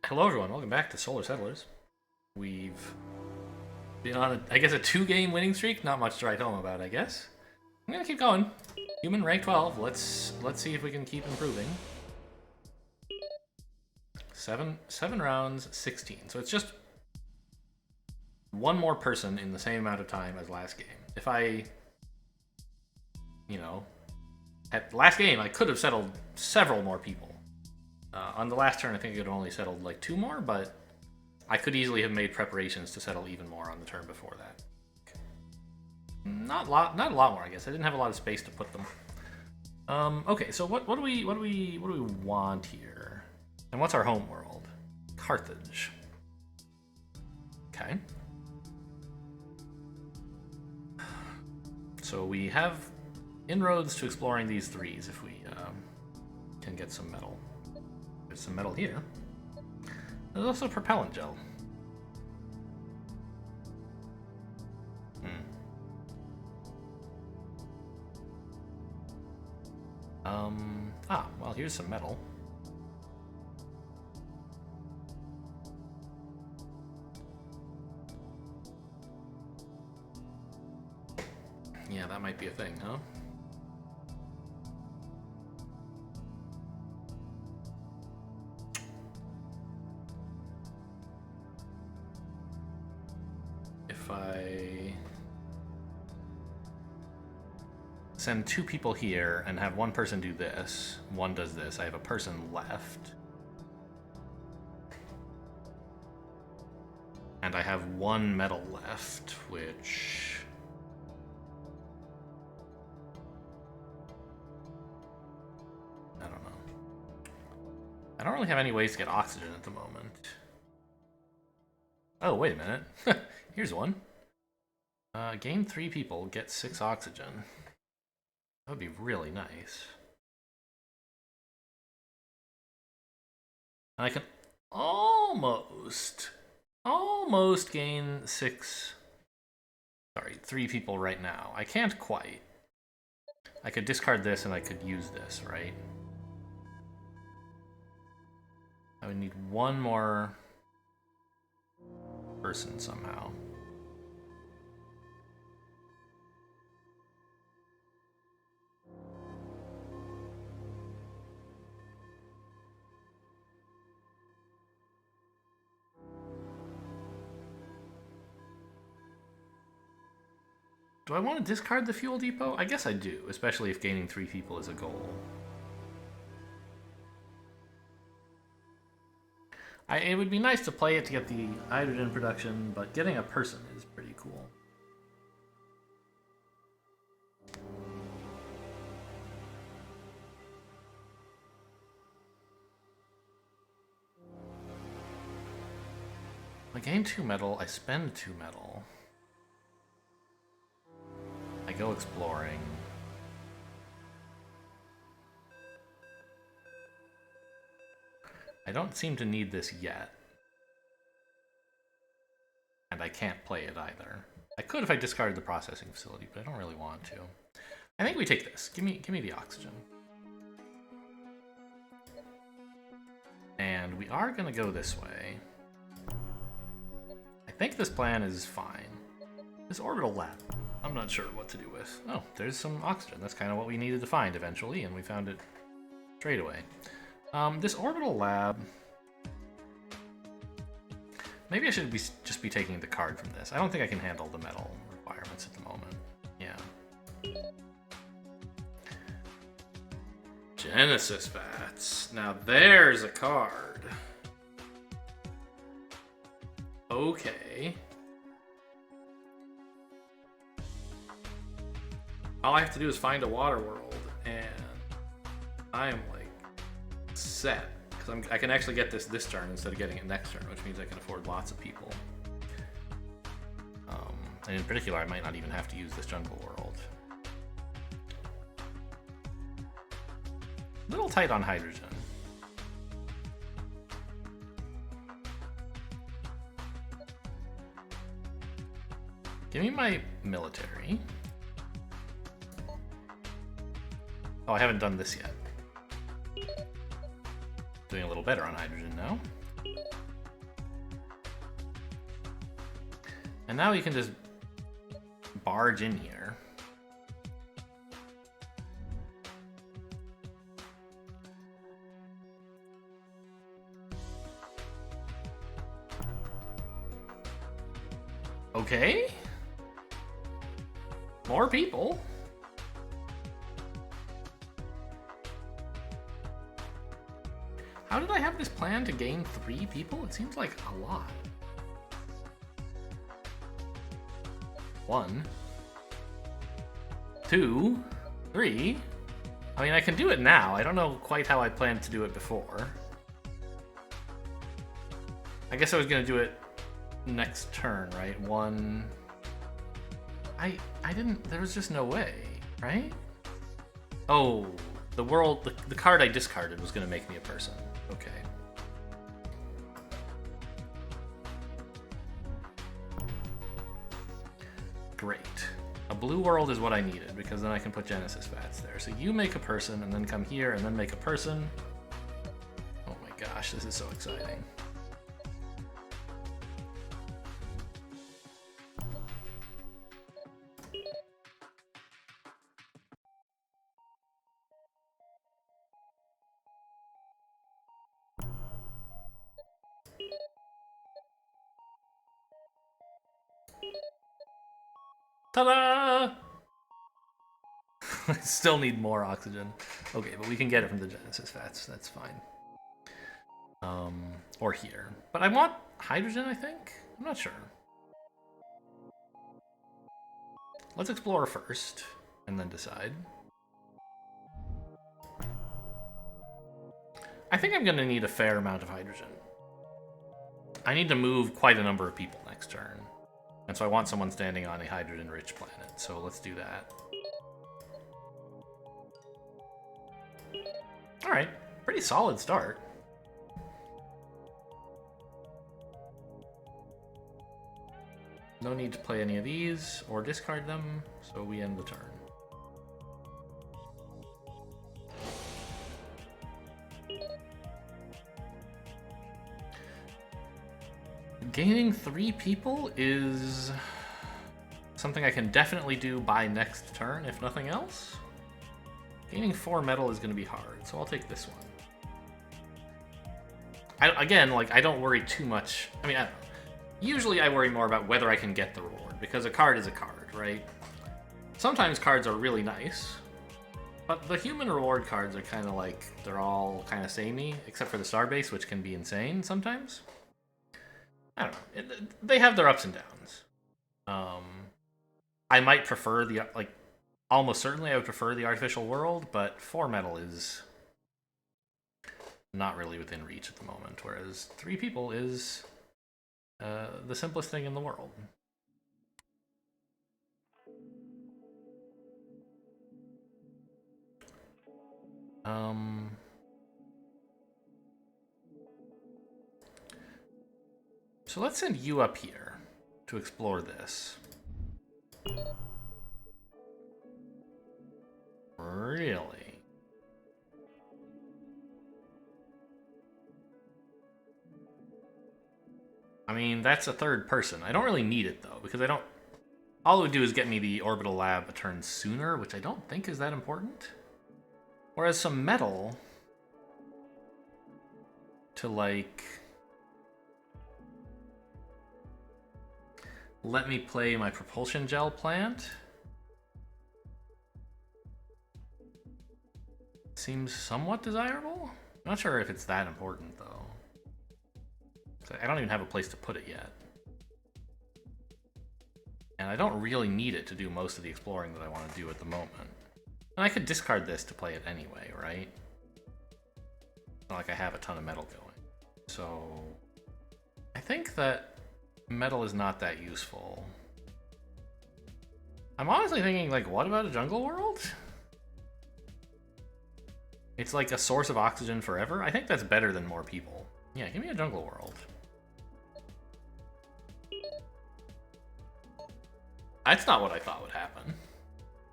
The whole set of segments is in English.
Hello, everyone. Welcome back to Solar Settlers. We've been on, I guess, a two-game winning streak. Not much to write home about, I guess. I'm gonna keep going. Human rank 12. Let's see if we can keep improving. Seven rounds, 16. So it's just one more person in the same amount of time as last game. If I, at last game, I could have settled several more people. On the last turn, I think I could have only settled like 2 more, but I could easily have made preparations to settle even more on the turn before that. Not a lot more, I guess. I didn't have a lot of space to put them. Okay, so what do we want here? And what's our home world? Carthage. Okay. So we have inroads to exploring these 3s if we can get some metal. There's some metal here. There's also propellant gel. Well, here's some metal. Yeah, that might be a thing, huh? If I send 2 people here and have one person do this, one does this, I have a person left. And I have 1 metal left, which... I don't know. I don't really have any ways to get oxygen at the moment. Oh, wait a minute. Here's one. Gain 3 people, get 6 oxygen. That would be really nice. And I can almost gain 3 people right now. I can't quite. I could discard this and I could use this, right? I would need 1 more person somehow. Do I want to discard the fuel depot? I guess I do, especially if gaining 3 people is a goal. It would be nice to play it to get the hydrogen production, but getting a person is pretty cool. I gain 2 metal, I spend 2 metal. I go exploring. I don't seem to need this yet. And I can't play it either. I could if I discarded the processing facility, but I don't really want to. I think we take this. Give me the oxygen. And we are gonna go this way. I think this plan is fine. This orbital lab, I'm not sure what to do with. Oh, there's some oxygen. That's kind of what we needed to find eventually, and we found it straight away. This orbital lab... Maybe I should just be taking the card from this. I don't think I can handle the metal requirements at the moment. Yeah. Genesis Vats. Now there's a card. Okay. All I have to do is find a water world, and I am like set. Because I can actually get this turn instead of getting it next turn, which means I can afford lots of people. And in particular, I might not even have to use this jungle world. A little tight on hydrogen. Give me my military. Oh, I haven't done this yet. Doing a little better on hydrogen now. And now we can just barge in here. Okay. More people. How did I have this plan to gain 3 people? It seems like a lot. 1, 2, 3. I mean, I can do it now. I don't know quite how I planned to do it before. I guess I was gonna do it next turn, right? 1. I didn't. There was just no way, right? Oh, the world. The card I discarded was gonna make me a person. Okay. Great. A blue world is what I needed, because then I can put Genesis Vats there. So you make a person, and then come here, and then make a person. Oh my gosh, this is so exciting. Ta-da! I still need more oxygen. Okay, but we can get it from the Genesis Vats. That's fine. Or here. But I want hydrogen, I think? I'm not sure. Let's explore first, and then decide. I think I'm going to need a fair amount of hydrogen. I need to move quite a number of people next turn. And so I want someone standing on a hydrogen-rich planet, so let's do that. Alright, pretty solid start. No need to play any of these or discard them, so we end the turn. Gaining 3 people is something I can definitely do by next turn, if nothing else. Gaining 4 metal is going to be hard, so I'll take this one. Again, like, I don't worry too much. I mean, I don't know. Usually I worry more about whether I can get the reward, because a card is a card, right? Sometimes cards are really nice, but the human reward cards are kind of like, they're all kind of samey, except for the Starbase, which can be insane sometimes. I don't know. They have their ups and downs. I might prefer the, like, almost certainly I would prefer the artificial world, but 4 metal is not really within reach at the moment, whereas 3 people is the simplest thing in the world. So let's send you up here to explore this. Really? I mean, that's a third person. I don't really need it, though, because I don't... All it would do is get me the orbital lab a turn sooner, which I don't think is that important. Whereas some metal... to, like... let me play my propulsion gel plant. Seems somewhat desirable? Not sure if it's that important, though. I don't even have a place to put it yet. And I don't really need it to do most of the exploring that I want to do at the moment. And I could discard this to play it anyway, right? It's not like I have a ton of metal going. So... I think that metal is not that useful. I'm honestly thinking, like, what about a jungle world? It's like a source of oxygen forever? I think that's better than more people. Yeah, give me a jungle world. That's not what I thought would happen.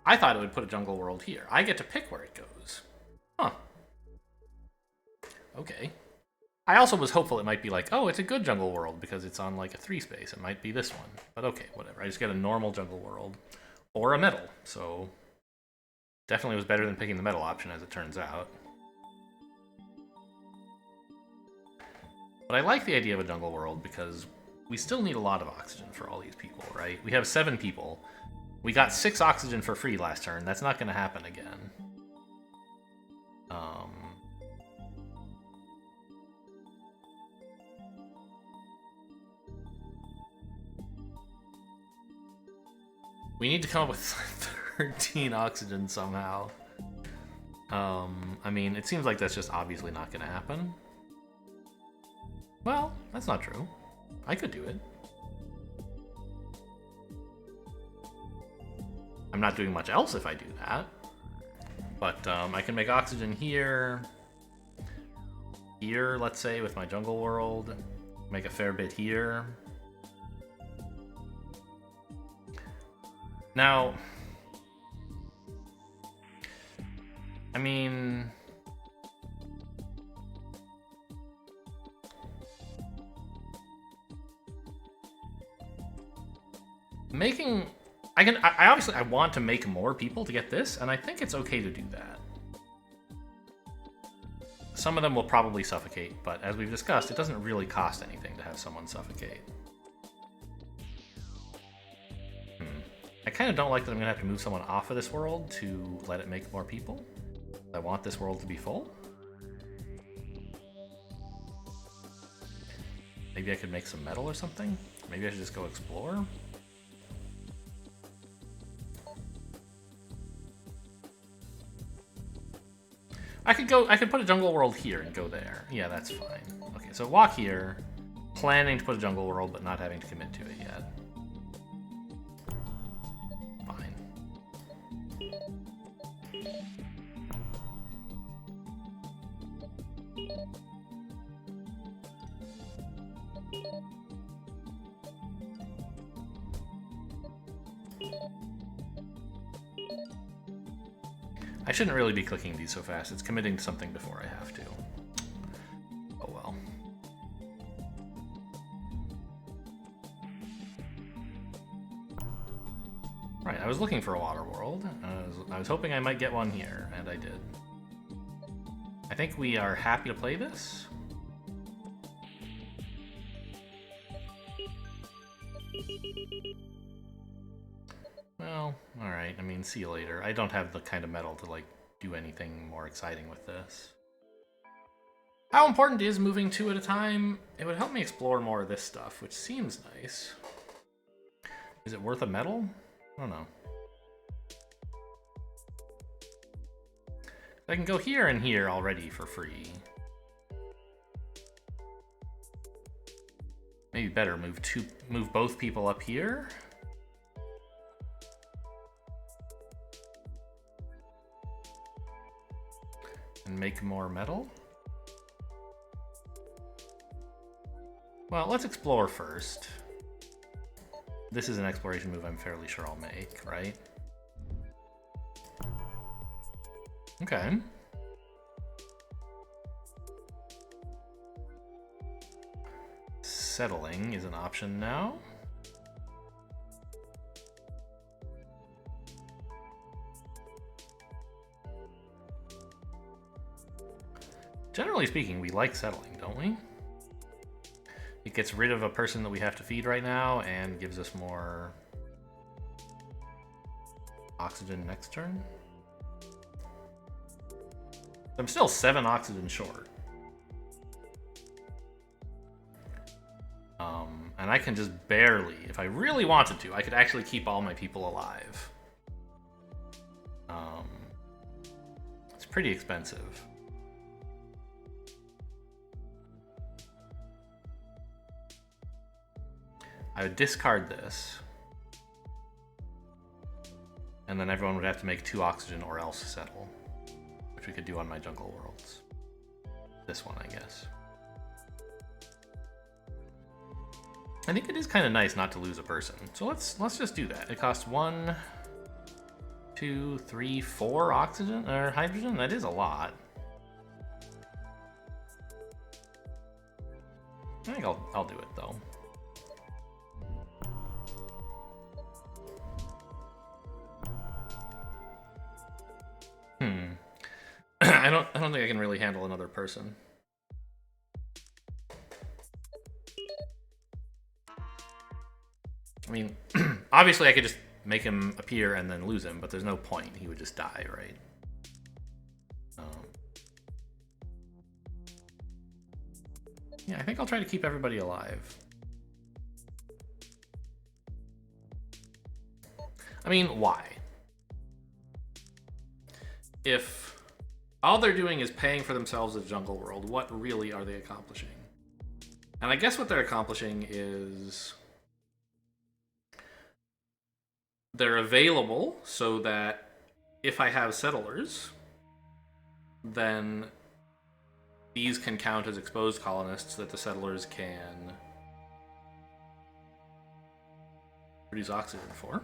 I thought it would put a jungle world here. I get to pick where it goes. Huh. Okay. I also was hopeful it might be like, oh, it's a good jungle world because it's on like a 3 space. It might be this one. But okay, whatever. I just get a normal jungle world or a metal. So definitely was better than picking the metal option, as it turns out. But I like the idea of a jungle world because we still need a lot of oxygen for all these people, right? We have 7 people. We got 6 oxygen for free last turn. That's not going to happen again. We need to come up with 13 oxygen somehow. I mean, it seems like that's just obviously not going to happen. Well, that's not true. I could do it. I'm not doing much else if I do that. But I can make oxygen here. Here, let's say, with my jungle world. Make a fair bit here. Now, I mean, making, I obviously, I want to make more people to get this, and I think it's okay to do that. Some of them will probably suffocate, but as we've discussed, it doesn't really cost anything to have someone suffocate. I kind of don't like that I'm going to have to move someone off of this world to let it make more people. I want this world to be full. Maybe I could make some metal or something? Maybe I should just go explore? I could put a jungle world here and go there. Yeah, that's fine. Okay, so walk here, planning to put a jungle world, but not having to commit to it yet. I shouldn't really be clicking these so fast. It's committing to something before I have to. Oh well. Right, I was looking for a water world. I was hoping I might get one here, and I did. I think we are happy to play this. Well, alright, I mean, see you later. I don't have the kind of metal to, like, do anything more exciting with this. How important is moving 2 at a time? It would help me explore more of this stuff, which seems nice. Is it worth a metal? I don't know. I can go here and here already for free. Maybe better move both people up here. And make more metal? Well, let's explore first. This is an exploration move I'm fairly sure I'll make, right? Okay. Settling is an option now. Generally speaking, we like settling, don't we? It gets rid of a person that we have to feed right now and gives us more oxygen next turn. I'm still 7 oxygen short. And I can just barely, if I really wanted to, I could actually keep all my people alive. It's pretty expensive. I would discard this. And then everyone would have to make 2 oxygen or else settle. Which we could do on my jungle worlds. This one, I guess. I think it is kind of nice not to lose a person. So let's just do that. It costs 1, 2, 3, 4 oxygen or hydrogen. That is a lot. think I'll do it though. I don't think I can really handle another person. I mean, obviously I could just make him appear and then lose him, but there's no point. He would just die, right? Yeah, I think I'll try to keep everybody alive. I mean, why? If all they're doing is paying for themselves as Jungle World, what really are they accomplishing? And I guess what they're accomplishing is they're available so that if I have settlers, then these can count as exposed colonists that the settlers can produce oxygen for.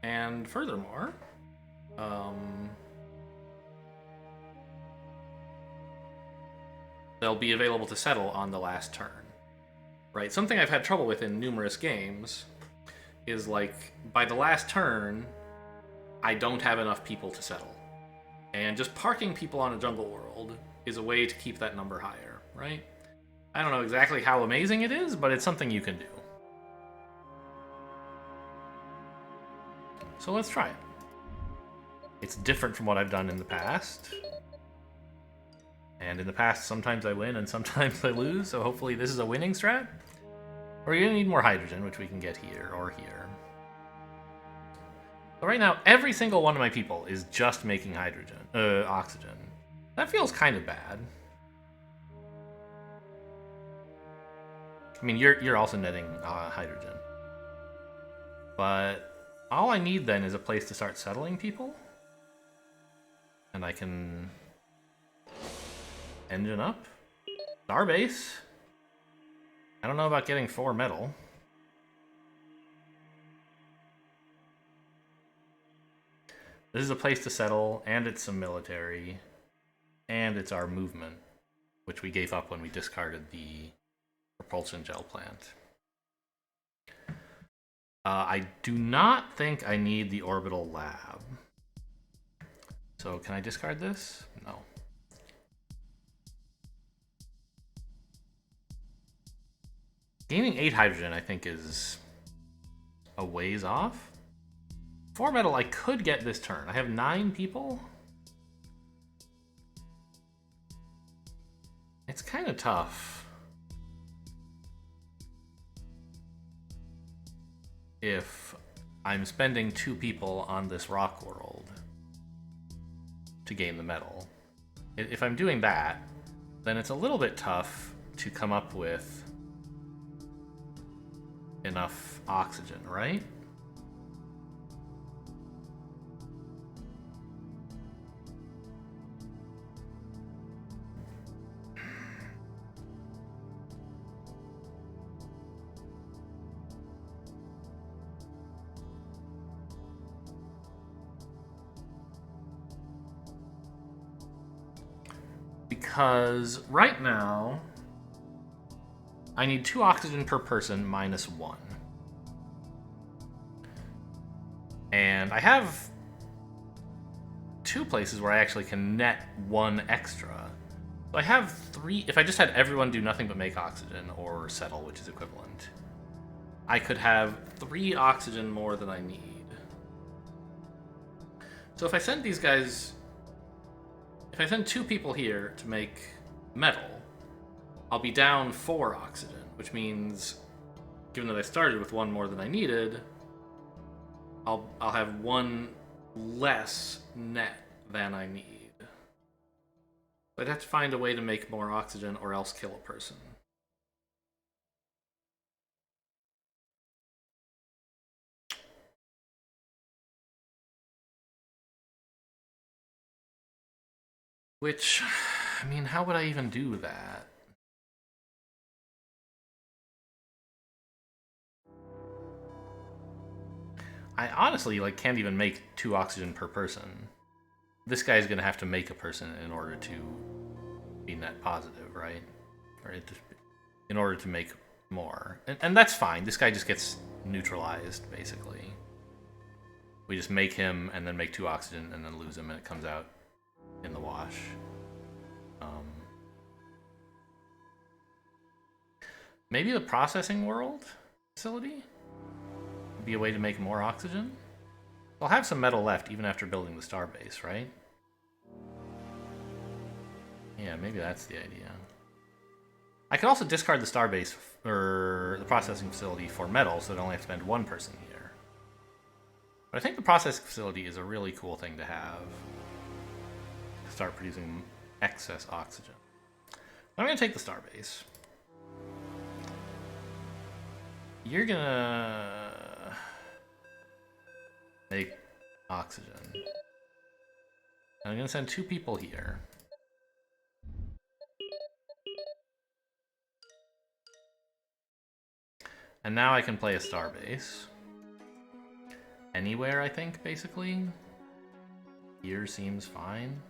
And furthermore, they'll be available to settle on the last turn. Right? Something I've had trouble with in numerous games is like, by the last turn, I don't have enough people to settle. And just parking people on a Jungle World is a way to keep that number higher, right? I don't know exactly how amazing it is, but it's something you can do. So let's try it. It's different from what I've done in the past. And in the past, sometimes I win and sometimes I lose, so hopefully this is a winning strat. We're gonna need more hydrogen, which we can get here or here. So right now, every single one of my people is just making oxygen. That feels kind of bad. I mean, you're also netting hydrogen. But all I need then is a place to start settling people. And I can engine up. Starbase. I don't know about getting 4 metal. This is a place to settle, and it's some military, and it's our movement, which we gave up when we discarded the propulsion gel plant. I do not think I need the orbital lab. So can I discard this? No. Gaining 8 hydrogen, I think, is a ways off. 4 metal I could get this turn. I have 9 people. It's kind of tough. If I'm spending 2 people on this rock world to gain the metal. If I'm doing that, then it's a little bit tough to come up with enough oxygen, right? Because right now, I need 2 oxygen per person minus 1. And I have 2 places where I actually can net 1 extra. So I have 3. If I just had everyone do nothing but make oxygen or settle, which is equivalent, I could have 3 oxygen more than I need. So if I send these guys, if I send 2 people here to make metal, I'll be down 4 oxygen, which means, given that I started with 1 more than I needed, I'll have 1 less net than I need. I'd have to find a way to make more oxygen or else kill a person. Which, I mean, how would I even do that? I honestly can't even make 2 oxygen per person. This guy's gonna have to make a person in order to be net positive, right? Or in order to make more. And that's fine. This guy just gets neutralized, basically. We just make him and then make 2 oxygen and then lose him, and it comes out in the wash. Maybe the processing world facility would be a way to make more oxygen. I'll have some metal left even after building the starbase, right? Yeah, maybe that's the idea. I could also discard the starbase or the processing facility for metal, so I only have to spend 1 person here. But I think the processing facility is a really cool thing to have. Start producing excess oxygen. I'm going to take the starbase. You're gonna make oxygen. I'm gonna send 2 people here. And now I can play a starbase. Anywhere, I think, basically. Here seems fine.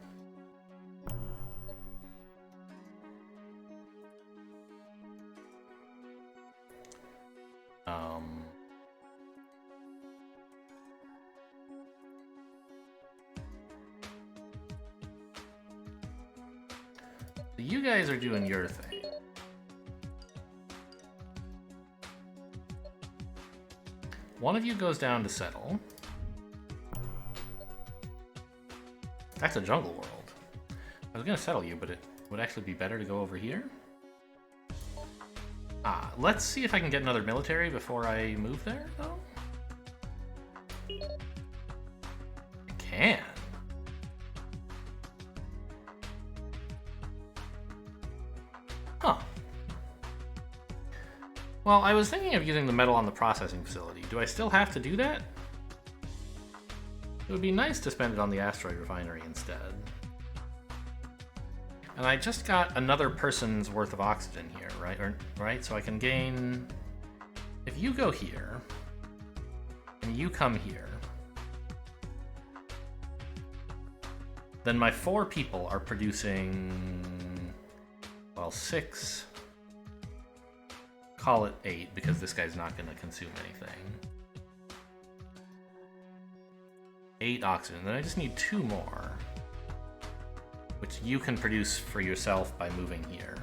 You guys are doing your thing. One of you goes down to settle. That's a jungle world. I was gonna settle you, but it would actually be better to go over here. Let's see if I can get another military before I move there, though. I can. Huh. Well, I was thinking of using the metal on the processing facility. Do I still have to do that? It would be nice to spend it on the asteroid refinery instead. And I just got another person's worth of oxygen here, right? Right? So I can gain... If you go here, and you come here, then my 4 people are producing... Well, 6... Call it 8, because this guy's not going to consume anything. 8 oxygen. Then I just need 2 more, which you can produce for yourself by moving here.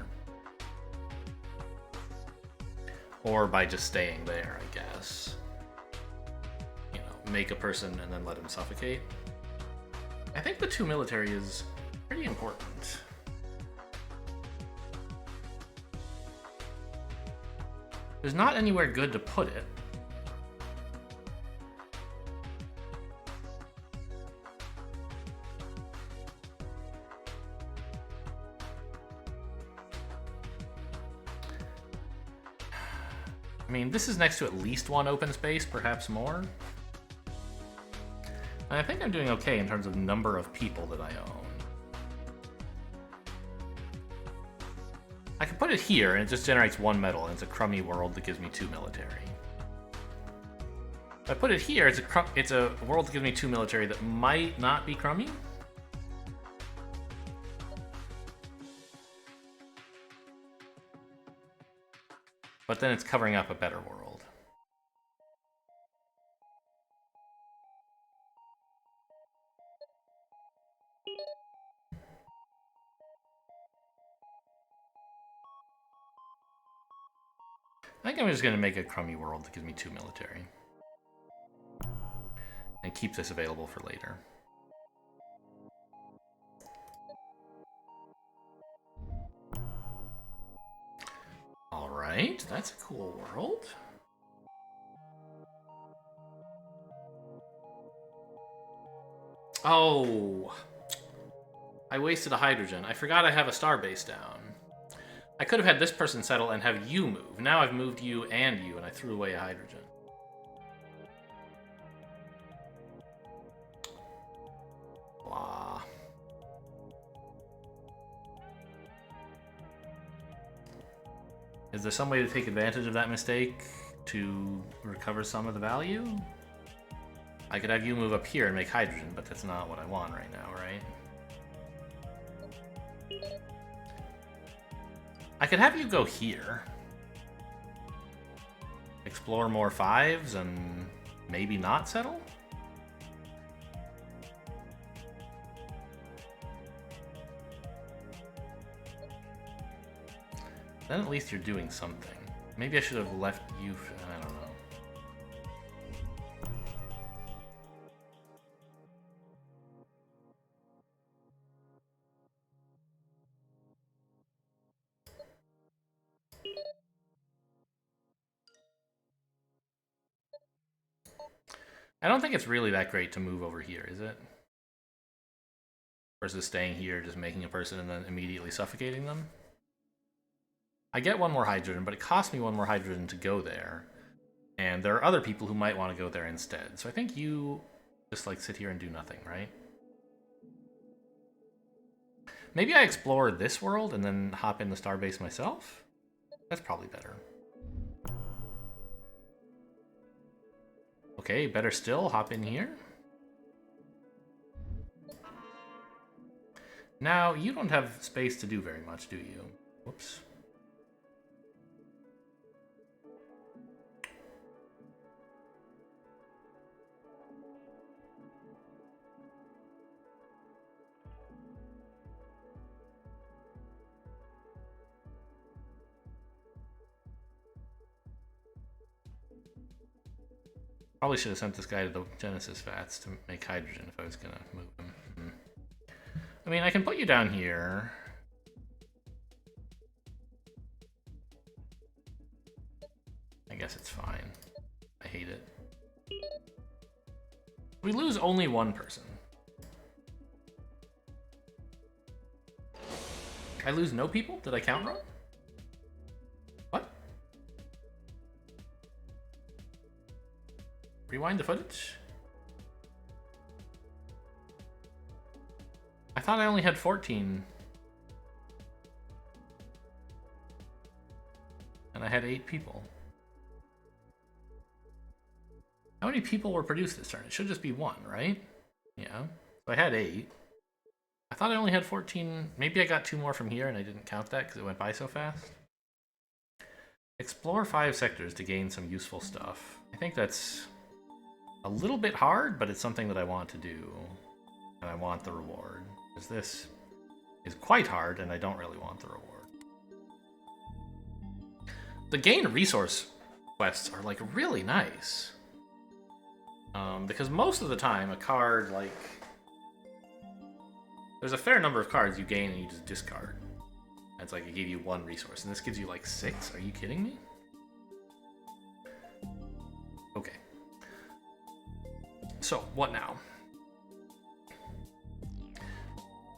Or by just staying there, I guess. You know, make a person and then let him suffocate. I think the 2 military is pretty important. There's not anywhere good to put it. I mean, this is next to at least 1 open space, perhaps more. And I think I'm doing okay in terms of number of people that I own. I can put it here, and it just generates 1 metal, and it's a crummy world that gives me 2 military. If I put it here, it's a world that gives me 2 military that might not be crummy. But then it's covering up a better world. I think I'm just going to make a crummy world that gives me 2 military. And keep this available for later. Alright, that's a cool world. Oh! I wasted a hydrogen. I forgot I have a starbase down. I could have had this person settle and have you move. Now I've moved you, and I threw away a hydrogen. Blah. Is there some way to take advantage of that mistake to recover some of the value? I could have you move up here and make hydrogen, but that's not what I want right now, right? I could have you go here. explore more 5s and maybe not settle? Then at least you're doing something. Maybe I should have left you... I don't know. I don't think it's really that great to move over here, is it? Versus staying here, just making a person and then immediately suffocating them? I get one more hydrogen, but it costs me one more hydrogen to go there. And there are other people who might want to go there instead. So I think you just like sit here and do nothing, right? Maybe I explore this world and then hop in the starbase myself? That's probably better. Okay, better still, hop in here. Now, you don't have space to do very much, do you? Whoops. Probably should have sent this guy to the Genesis vats to make hydrogen if I was gonna move him. I mean, I can put you down here. I guess it's fine. I hate it. We lose only one person. I lose no people? Did I count wrong? What? Rewind the footage? I thought I only had 14. And I had 8 people. How many people were produced this turn? It should just be 1, right? Yeah. So I had 8. I thought I only had 14. Maybe I got 2 more from here and I didn't count that because it went by so fast. Explore 5 sectors to gain some useful stuff. I think that's a little bit hard, but it's something that I want to do. And I want the reward. Because this is quite hard and I don't really want the reward. The gain resource quests are like really nice. Because most of the time a card like... There's a fair number of cards you gain and you just discard. It's like it gave you 1 resource and this gives you like 6. Are you kidding me? Okay. So, what now?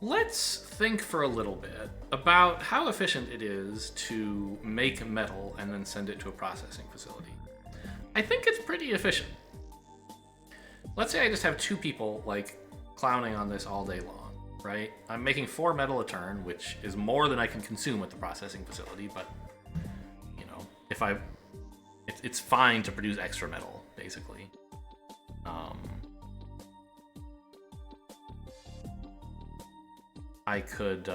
Let's think for a little bit about how efficient it is to make metal and then send it to a processing facility. I think it's pretty efficient. Let's say I just have 2 people, like, clowning on this all day long, right? I'm making 4 metal a turn, which is more than I can consume at the processing facility, but, you know, if it's fine to produce extra metal, basically. I could,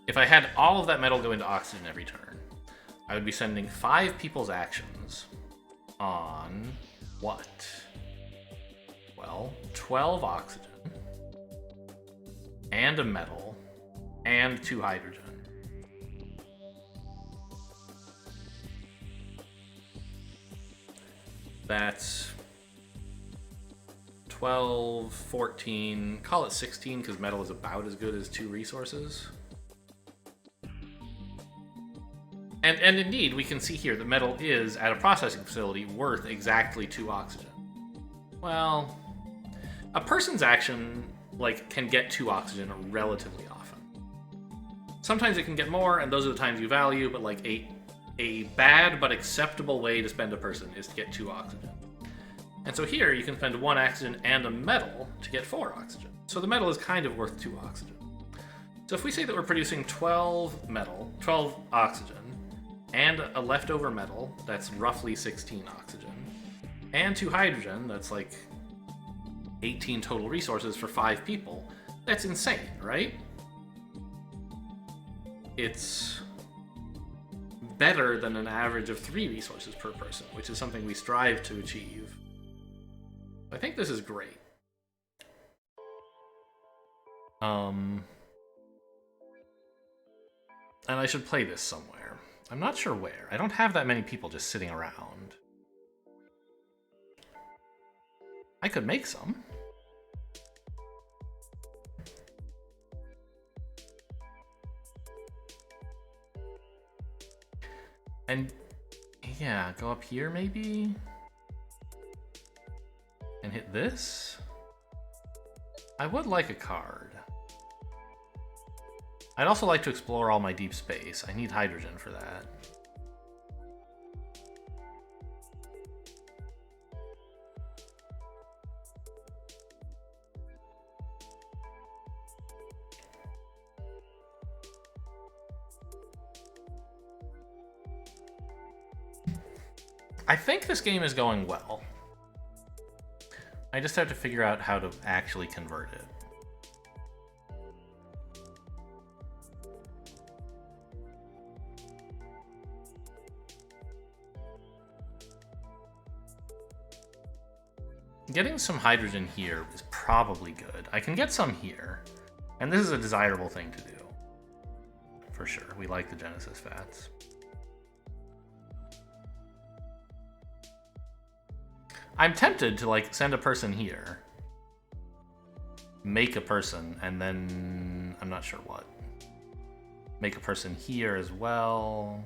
if I had all of that metal go into oxygen every turn, I would be sending 5 people's actions on what? Well, 12 oxygen, and a metal, and 2 hydrogen. That's 12, 14, call it 16 because metal is about as good as 2 resources. And indeed, we can see here that metal is, at a processing facility, worth exactly 2 oxygen. Well, a person's action, like, can get 2 oxygen relatively often. Sometimes it can get more, and those are the times you value, but like a bad but acceptable way to spend a person is to get 2 oxygen. And so here you can spend 1 oxygen and a metal to get 4 oxygen. So the metal is kind of worth 2 oxygen. So if we say that we're producing 12 metal, 12 oxygen, and a leftover metal, that's roughly 16 oxygen, and 2 hydrogen, that's like 18 total resources for 5 people, That's insane, right? It's better than an average of 3 resources per person, which is something we strive to achieve. I think this is great. And I should play this somewhere. I'm not sure where. I don't have that many people just sitting around. I could make some. And yeah, go up here maybe? And hit this? I would like a card. I'd also like to explore all my deep space. I need hydrogen for that. I think this game is going well. I just have to figure out how to actually convert it. Getting some hydrogen here is probably good. I can get some here, and this is a desirable thing to do. For sure, we like the Genesis fats. I'm tempted to, like, send a person here, make a person, and then I'm not sure what. Make a person here as well.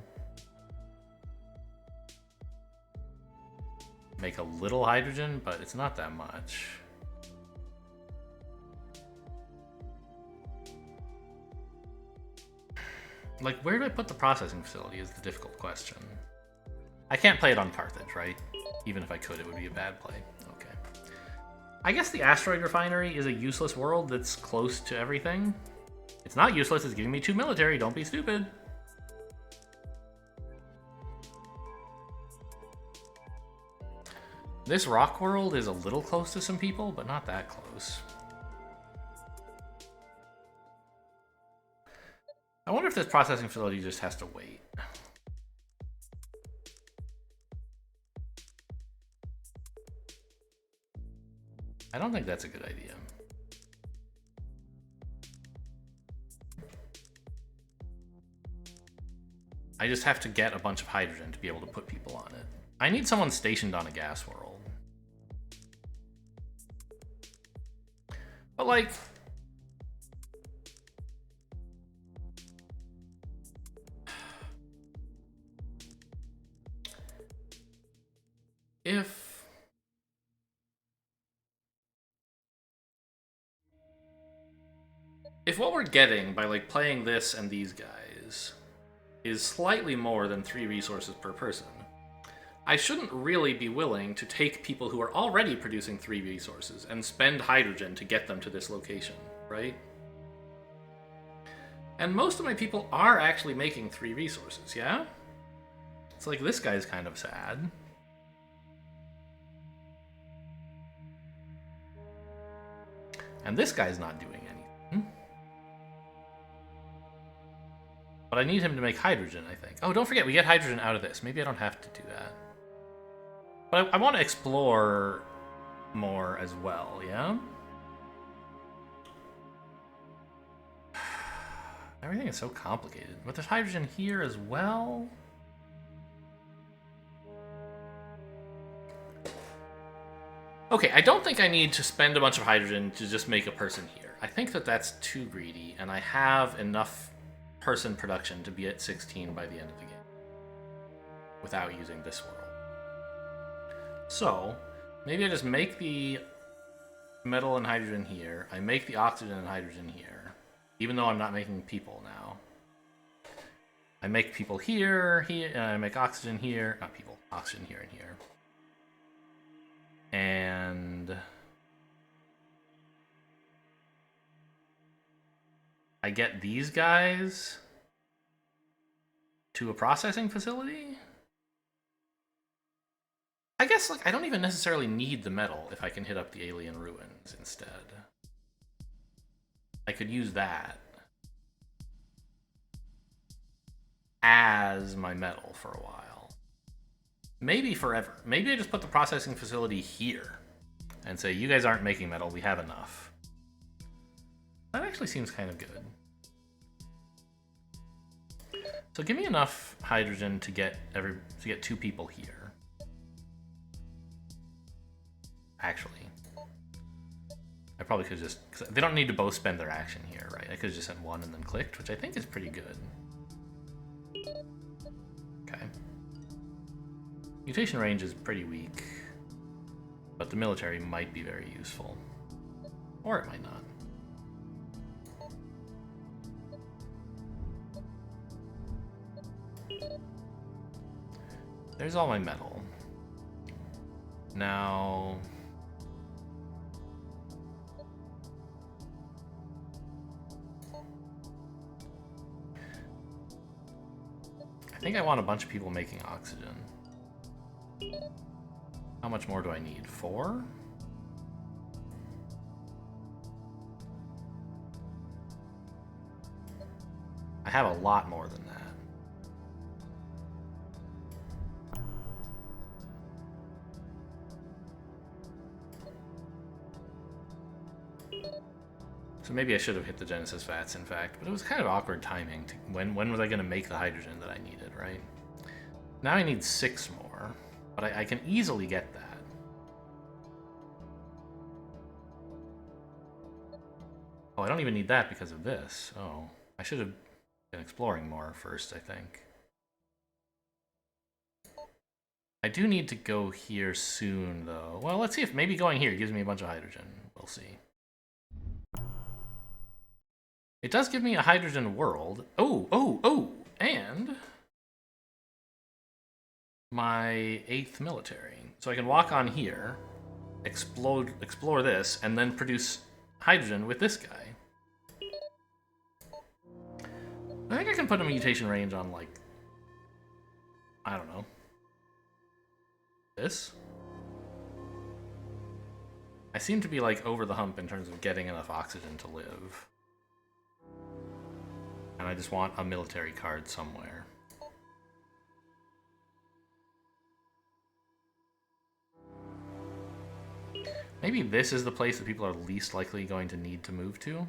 Make a little hydrogen, but it's not that much. Like, where do I put the processing facility is the difficult question. I can't play it on Carthage, right? Even if I could, it would be a bad play. Okay. I guess the asteroid refinery is a useless world that's close to everything. It's not useless, it's giving me 2 military, don't be stupid. This rock world is a little close to some people, but not that close. I wonder if this processing facility just has to wait. I don't think that's a good idea. I just have to get a bunch of hydrogen to be able to put people on it. I need someone stationed on a gas world. But, like, if what we're getting by, like, playing this and these guys is slightly more than 3 resources per person, I shouldn't really be willing to take people who are already producing 3 resources and spend hydrogen to get them to this location, right? And most of my people are actually making 3 resources, yeah? It's like, this guy's kind of sad. And this guy's not doing anything. But I need him to make hydrogen, I think. Oh, don't forget, we get hydrogen out of this. Maybe I don't have to do that. But I want to explore more as well, yeah? Everything is so complicated. But there's hydrogen here as well? Okay, I don't think I need to spend a bunch of hydrogen to just make a person here. I think that that's too greedy, and I have enough person production to be at 16 by the end of the game without using this world. So, maybe I just make the metal and hydrogen here. I make the oxygen and hydrogen here, even though I'm not making people now. I make people here, and I make oxygen here. Not people, oxygen here and here. And I get these guys to a processing facility? I guess, like, I don't even necessarily need the metal if I can hit up the alien ruins instead. I could use that as my metal for a while. Maybe forever. Maybe I just put the processing facility here and say, you guys aren't making metal, we have enough. That actually seems kind of good. So give me enough hydrogen to get 2 people here. Actually, I probably could just, cause they don't need to both spend their action here, right? I could have just sent 1 and then clicked, which I think is pretty good. Okay. Mutation range is pretty weak, but the military might be very useful. Or it might not. There's all my metal. Now... I think I want a bunch of people making oxygen. How much more do I need? 4? I have a lot more than that. So maybe I should have hit the Genesis vats, in fact, but it was kind of awkward timing. When was I going to make the hydrogen that I needed, right? Now I need 6 more, but I can easily get that. Oh, I don't even need that because of this. Oh, I should have been exploring more first, I think. I do need to go here soon, though. Well, let's see if maybe going here gives me a bunch of hydrogen. We'll see. It does give me a hydrogen world. Oh, and my 8th military. So I can walk on here, explore this, and then produce hydrogen with this guy. I think I can put a mutation range on, like, I don't know, this? I seem to be, like, over the hump in terms of getting enough oxygen to live. And I just want a military card somewhere. Maybe this is the place that people are least likely going to need to move to.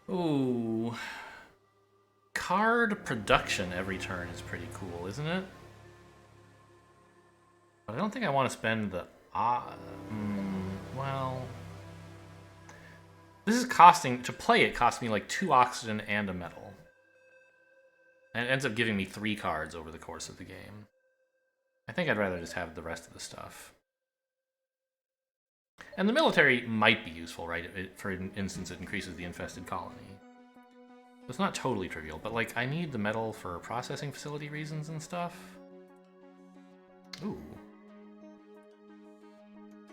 Ooh. Card production every turn is pretty cool, isn't it? But I don't think I want to spend the... well... This is costing... To play it costs me like 2 oxygen and a metal. And it ends up giving me 3 cards over the course of the game. I think I'd rather just have the rest of the stuff. And the military might be useful, right? For instance, it increases the infested colony. It's not totally trivial, but like, I need the metal for processing facility reasons and stuff. Ooh.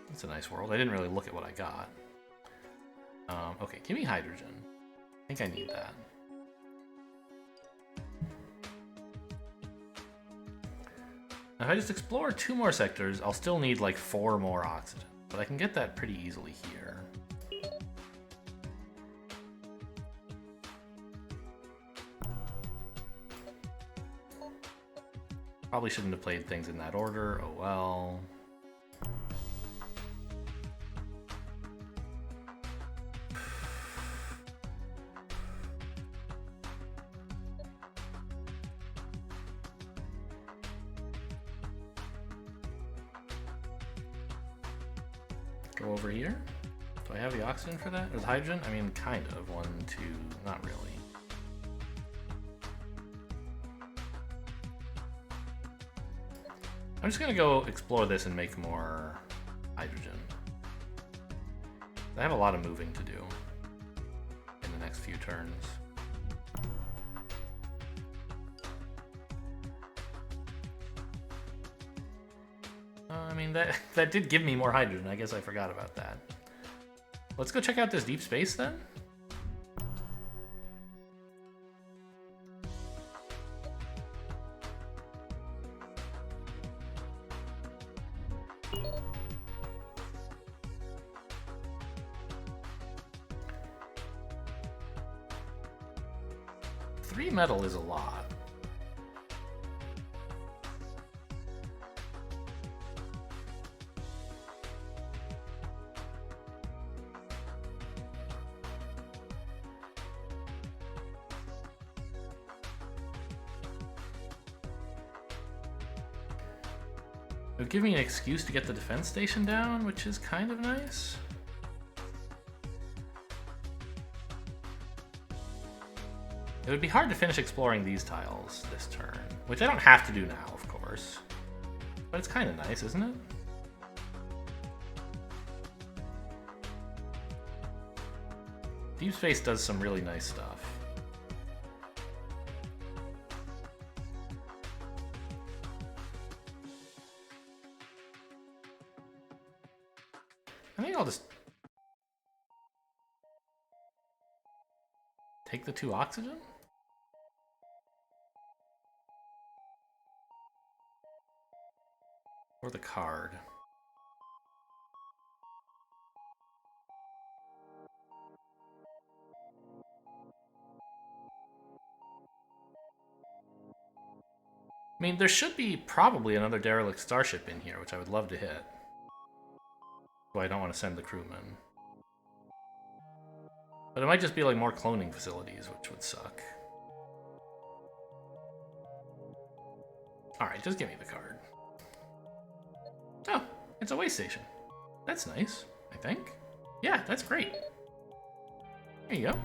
That's a nice world. I didn't really look at what I got. Okay, give me hydrogen. I think I need that. Now, if I just explore 2 more sectors, I'll still need like 4 more oxygen. But I can get that pretty easily here. Probably shouldn't have played things in that order. Oh well. Go over here. Do I have the oxygen for that? Or the hydrogen? I mean, kind of. 1, 2, not really. I'm just gonna go explore this and make more hydrogen. I have a lot of moving to do in the next few turns. I mean, that did give me more hydrogen. I guess I forgot about that. Let's go check out this deep space then. Three metal is a lot. It would give me an excuse to get the defense station down, which is kind of nice. It would be hard to finish exploring these tiles this turn, which I don't have to do now, of course. But it's kind of nice, isn't it? Deep Space does some really nice stuff. I think I'll just take the 2 oxygen? Or the card. I mean, there should be probably another derelict starship in here, which I would love to hit. So I don't want to send the crewmen. But it might just be like more cloning facilities, which would suck. Alright, just give me the card. Oh, it's a way station. That's nice, I think. Yeah, that's great. There you go.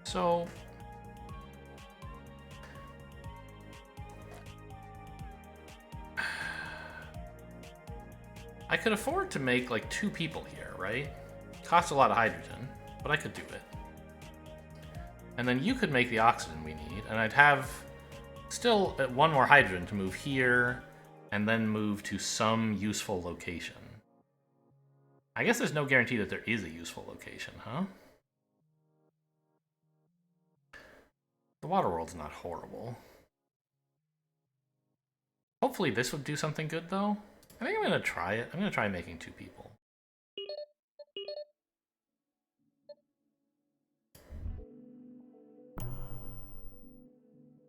So I could afford to make like 2 people here, right? Costs a lot of hydrogen, but I could do it. And then you could make the oxygen we need, and I'd have still 1 more hydrogen to move here and then move to some useful location. I guess there's no guarantee that there is a useful location, huh? The water world's not horrible. Hopefully this would do something good, though. I think I'm going to try it. I'm going to try making 2 people.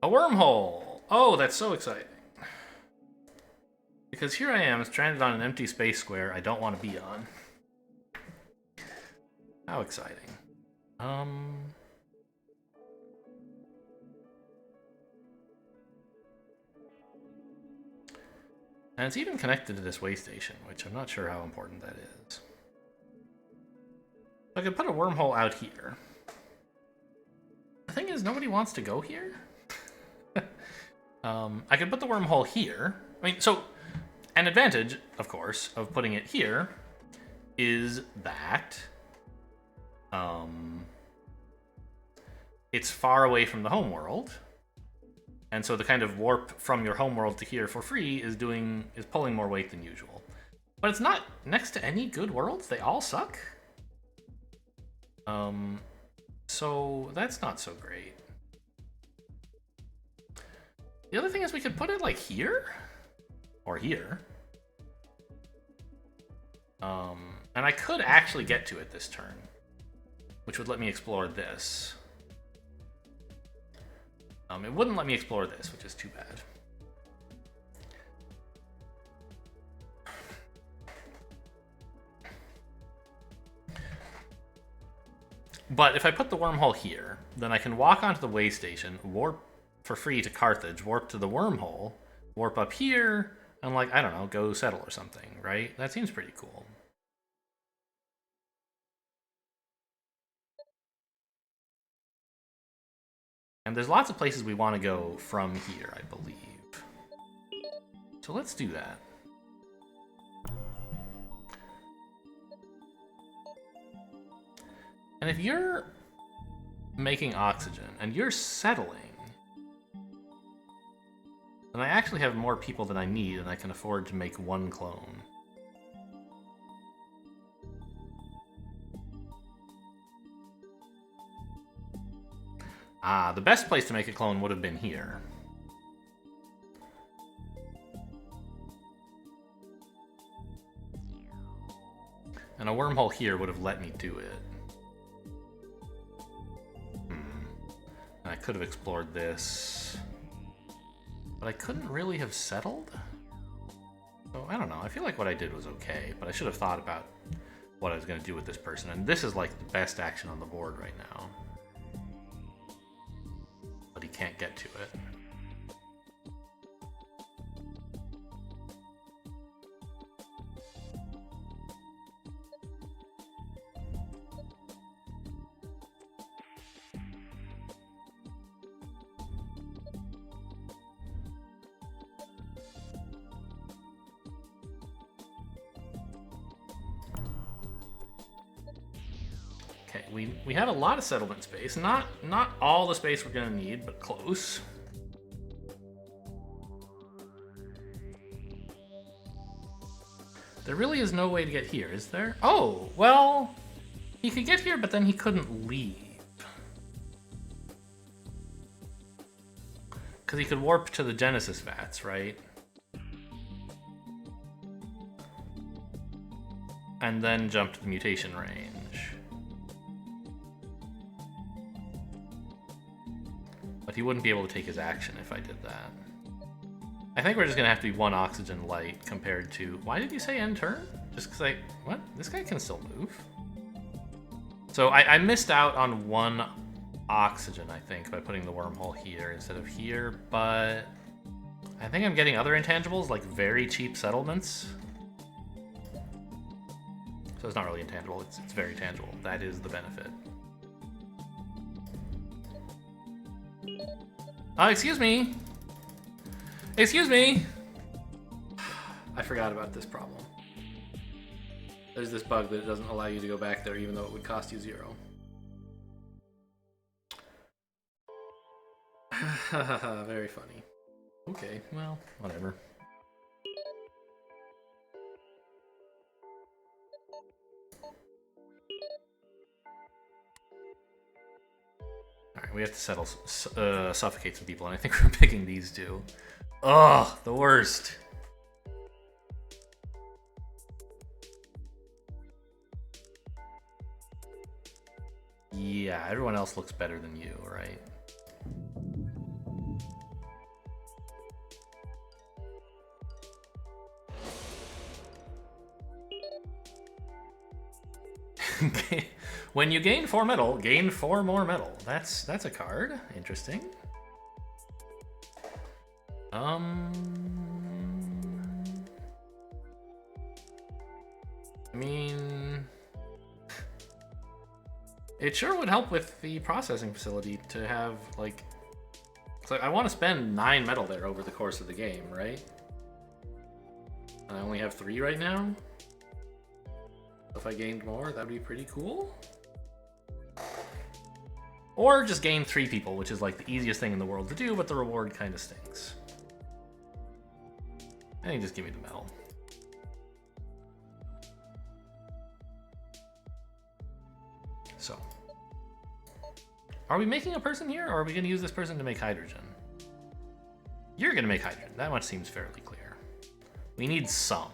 A wormhole! Oh, that's so exciting. Because here I am, stranded on an empty space square I don't want to be on. How exciting. And it's even connected to this way station, which I'm not sure how important that is. I could put a wormhole out here. The thing is, nobody wants to go here. I could put the wormhole here. I mean, so an advantage, of course, of putting it here is that it's far away from the home world. And so the kind of warp from your homeworld to here for free is pulling more weight than usual. But it's not next to any good worlds. They all suck. So that's not so great. The other thing is we could put it like here or here. And I could actually get to it this turn, which would let me explore this. It wouldn't let me explore this, which is too bad. But if I put the wormhole here, then I can walk onto the way station, warp for free to Carthage, warp to the wormhole, warp up here, and like, I don't know, go settle or something, right? That seems pretty cool. And there's lots of places we want to go from here, I believe. So let's do that. And if you're making oxygen, and you're settling. And I actually have more people than I need, and I can afford to make one clone. Ah, the best place to make a clone would have been here. And a wormhole here would have let me do it. And I could have explored this. But I couldn't really have settled? So, I don't know. I feel like what I did was okay, but I should have thought about what I was going to do with this person. And this is like the best action on the board right now. But he can't get to it. Okay, we have a lot of settlement space. Not all the space we're gonna need, but close. There really is no way to get here, is there? Oh, well, he could get here, but then he couldn't leave. Because he could warp to the Genesis vats, right? And then jump to the mutation range. But he wouldn't be able to take his action if I did that. I think we're just gonna have to be one oxygen light compared to... Why did you say end turn? Just because What? This guy can still move? So I missed out on one oxygen, I think, by putting the wormhole here instead of here, but... I think I'm getting other intangibles, like very cheap settlements. So it's not really intangible, it's very tangible. That is the benefit. Excuse me! Excuse me! I forgot about this problem. There's this bug that doesn't allow you to go back there even though it would cost you 0. Very funny. Okay, well, whatever. Alright, we have to settle, suffocate some people, and I think we're picking these two. Ugh, the worst. Yeah, everyone else looks better than you, right? When you gain 4 metal, gain 4 more metal. That's a card. Interesting. I mean, it sure would help with the processing facility to have, like, so I want to spend 9 metal there over the course of the game, right? And I only have 3 right now. If I gained more, that'd be pretty cool. Or just gain 3 people, which is like the easiest thing in the world to do, but the reward kind of stinks. I think just give me the metal. So, are we making a person here, or are we going to use this person to make hydrogen? You're going to make hydrogen. That much seems fairly clear. We need some.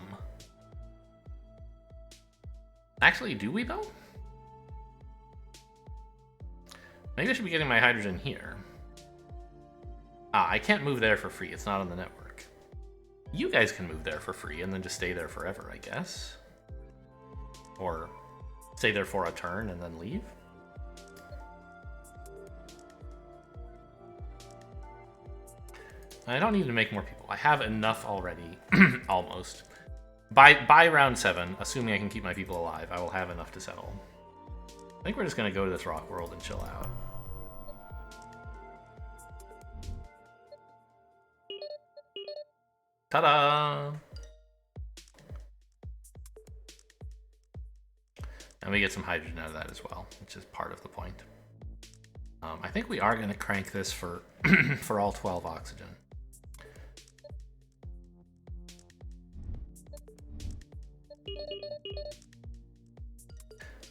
Actually, do we though? Maybe I should be getting my hydrogen here. Ah, I can't move there for free. It's not on the network. You guys can move there for free and then just stay there forever, I guess. Or stay there for a turn and then leave. I don't need to make more people. I have enough already, almost. By round 7, assuming I can keep my people alive, I will have enough to settle. I think we're just going to go to this rock world and chill out. Ta-da! And we get some hydrogen out of that as well, which is part of the point. I think we are going to crank this for for all 12 oxygen.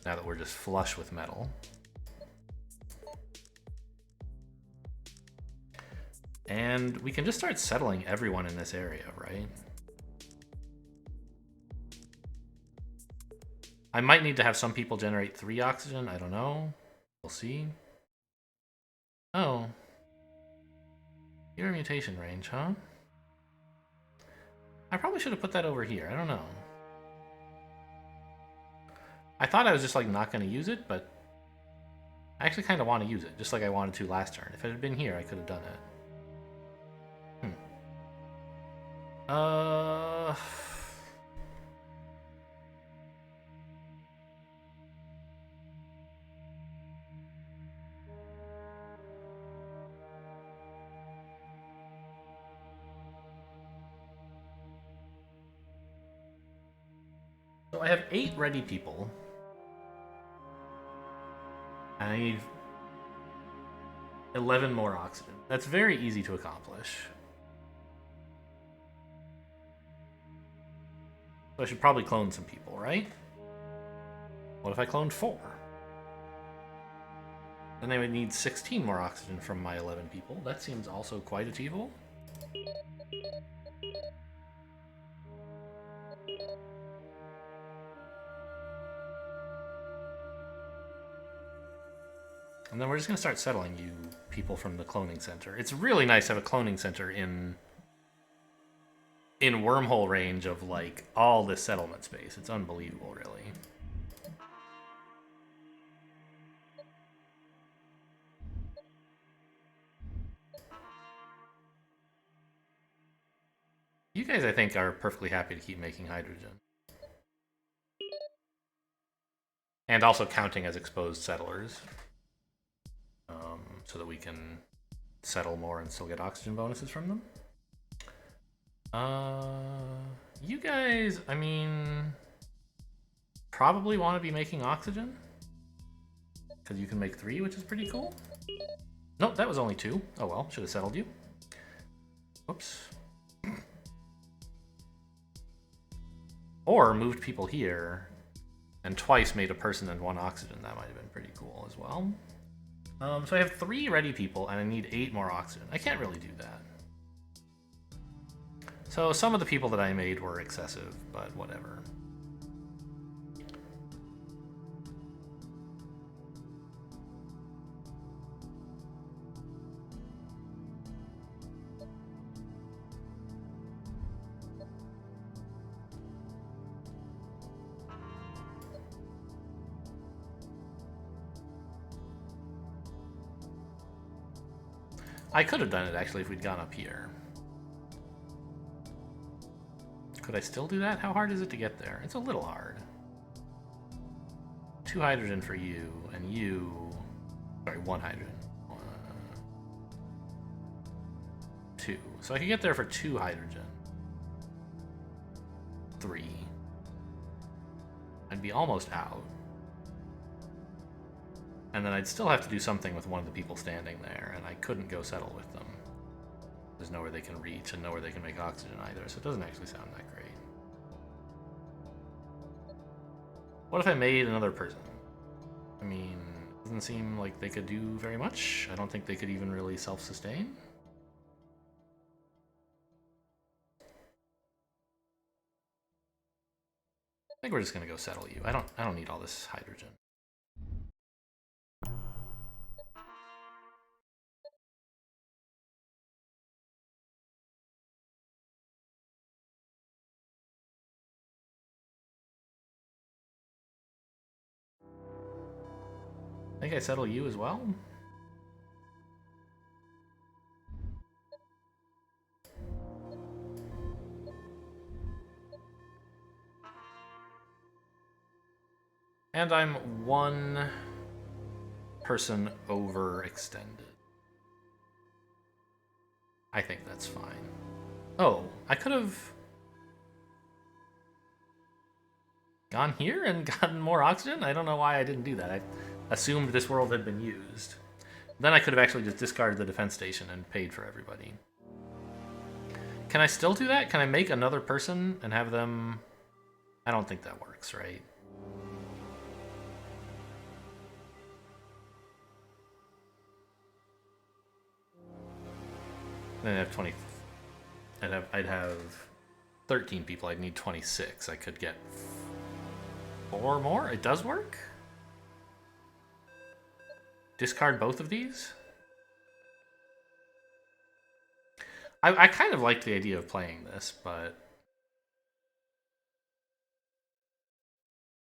Now that we're just flush with metal. And we can just start settling everyone in this area, right? I might need to have some people generate 3 oxygen. I don't know. We'll see. Oh. Your mutation range, huh? I probably should have put that over here. I don't know. I thought I was just like not going to use it, but I actually kind of want to use it, just like I wanted to last turn. If it had been here, I could have done it. So I have 8 ready people. And I need 11 more oxygen. That's very easy to accomplish. So I should probably clone some people, right? What if I cloned 4? Then I would need 16 more oxygen from my 11 people. That seems also quite achievable. And then we're just going to start settling you people from the cloning center. It's really nice to have a cloning center in wormhole range of like all this settlement space. It's unbelievable, really. You guys, I think, are perfectly happy to keep making hydrogen. And also counting as exposed settlers. So that we can settle more and still get oxygen bonuses from them. You guys, I mean, probably want to be making oxygen. Because you can make 3, which is pretty cool. Nope, that was only 2. Oh well, should have settled you. Whoops. Or moved people here and twice made a person and 1 oxygen. That might have been pretty cool as well. So I have 3 ready people and I need 8 more oxygen. I can't really do that. So some of the people that I made were excessive, but whatever. I could have done it, actually, if we'd gone up here. Could I still do that? How hard is it to get there? It's a little hard. 2 hydrogen for you, and you... Sorry, 1 hydrogen. 2. So I could get there for 2 hydrogen. 3. I'd be almost out. And then I'd still have to do something with one of the people standing there, and I couldn't go settle with them. There's nowhere they can reach and nowhere they can make oxygen either, so it doesn't actually sound that great. What if I made another person? I mean, it doesn't seem like they could do very much. I don't think they could even really self-sustain. I think we're just gonna go settle you. I don't need all this hydrogen. I think I settle you as well. And I'm 1 person overextended. I think that's fine. Oh, I could have gone here and gotten more oxygen? I don't know why I didn't do that. I assumed this world had been used. Then I could have actually just discarded the defense station and paid for everybody. Can I still do that? Can I make another person and have them... I don't think that works, right? Then I'd have 20... I'd have 13 people. I'd need 26. I could get 4 more. It does work? Discard both of these? I kind of liked the idea of playing this, but...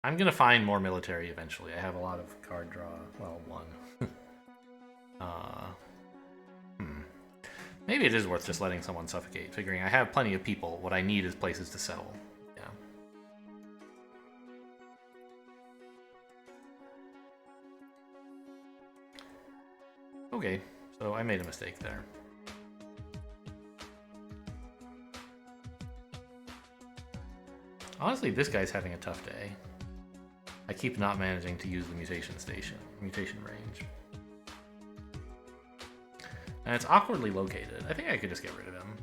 I'm going to find more military eventually. I have a lot of card draw. Well, one. Maybe it is worth just letting someone suffocate, figuring I have plenty of people. What I need is places to settle. Yeah. Okay, so I made a mistake there. Honestly, this guy's having a tough day. I keep not managing to use the mutation range. And it's awkwardly located. I think I could just get rid of him.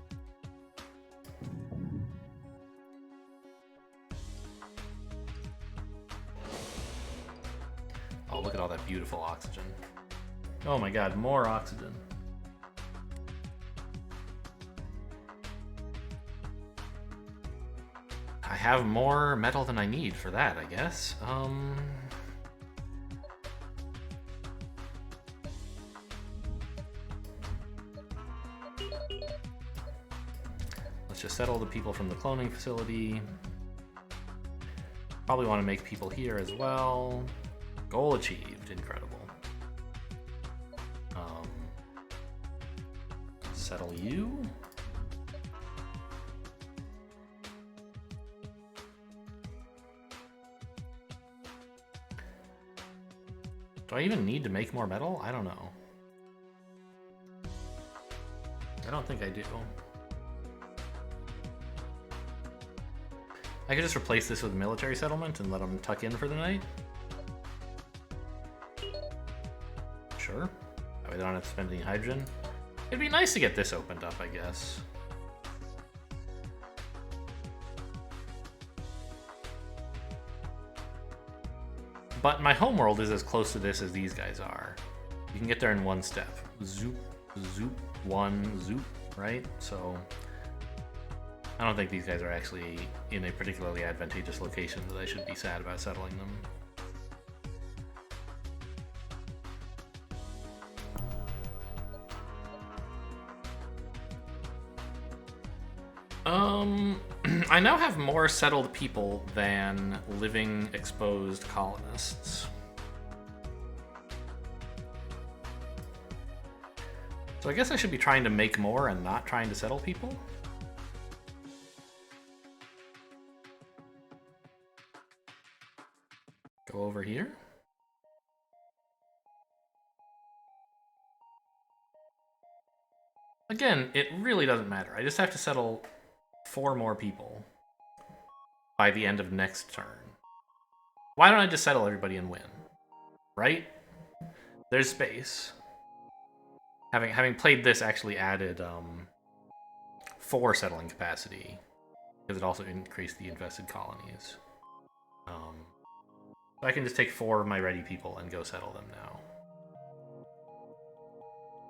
Oh, look at all that beautiful oxygen. Oh my god, more oxygen. I have more metal than I need for that, I guess. Let's just settle the people from the cloning facility. Probably want to make people here as well. Goal achieved. Incredible. Settle you. Do I even need to make more metal? I don't know. I don't think I do. I could just replace this with military settlement and let them tuck in for the night. Sure. That way they don't have to spend any hydrogen. It'd be nice to get this opened up, I guess. But my homeworld is as close to this as these guys are. You can get there in one step. Zoop, zoop, one, zoop, right? So I don't think these guys are actually in a particularly advantageous location that I should be sad about settling them. I now have more settled people than living exposed colonists. So I guess I should be trying to make more and not trying to settle people. Go over here. Again, it really doesn't matter. I just have to settle 4 more people by the end of next turn. Why don't I just settle everybody and win? Right? There's space. Having played this actually added 4 settling capacity, because it also increased the infested colonies. So I can just take 4 of my ready people and go settle them now.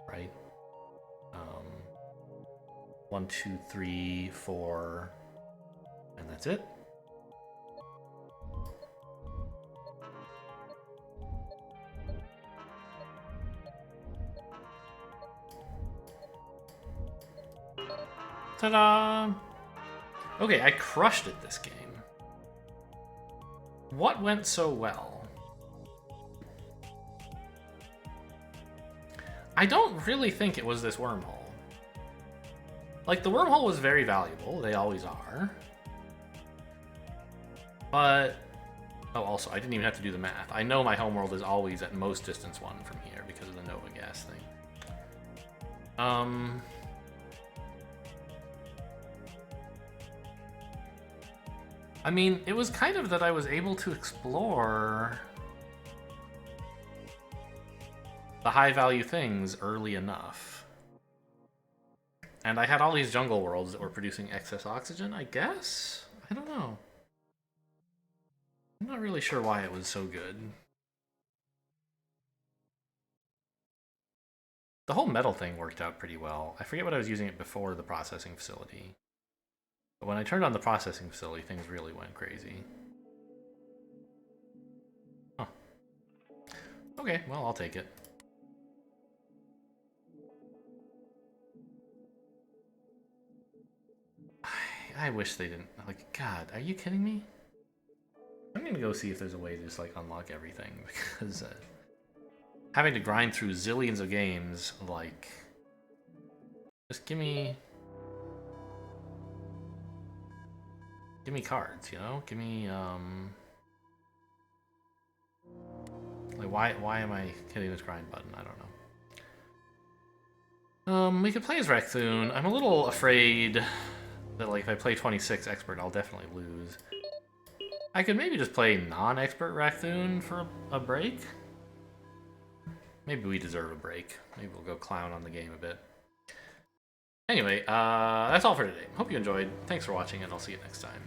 Right? 1, 2, 3, 4, and that's it. Ta-da! Okay, I crushed it this game. What went so well? I don't really think it was this wormhole. Like, the wormhole was very valuable. They always are. But... oh, also, I didn't even have to do the math. I know my homeworld is always at most distance 1 from here because of the Nova gas thing. I mean, it was kind of that I was able to explore... the high value things early enough. And I had all these jungle worlds that were producing excess oxygen, I guess? I don't know. I'm not really sure why it was so good. The whole metal thing worked out pretty well. I forget what I was using it before the processing facility. But when I turned on the processing facility, things really went crazy. Huh. Okay, well, I'll take it. I wish they didn't. Like, God, are you kidding me? I'm gonna go see if there's a way to just, like, unlock everything, because having to grind through zillions of games, like, just give me cards, you know? Give me, like, why am I hitting this grind button? I don't know. We could play as Raccoon. I'm a little afraid that, like, if I play 26 Expert, I'll definitely lose. I could maybe just play non-Expert Raccoon for a break. Maybe we deserve a break. Maybe we'll go clown on the game a bit. Anyway, that's all for today. Hope you enjoyed. Thanks for watching, and I'll see you next time.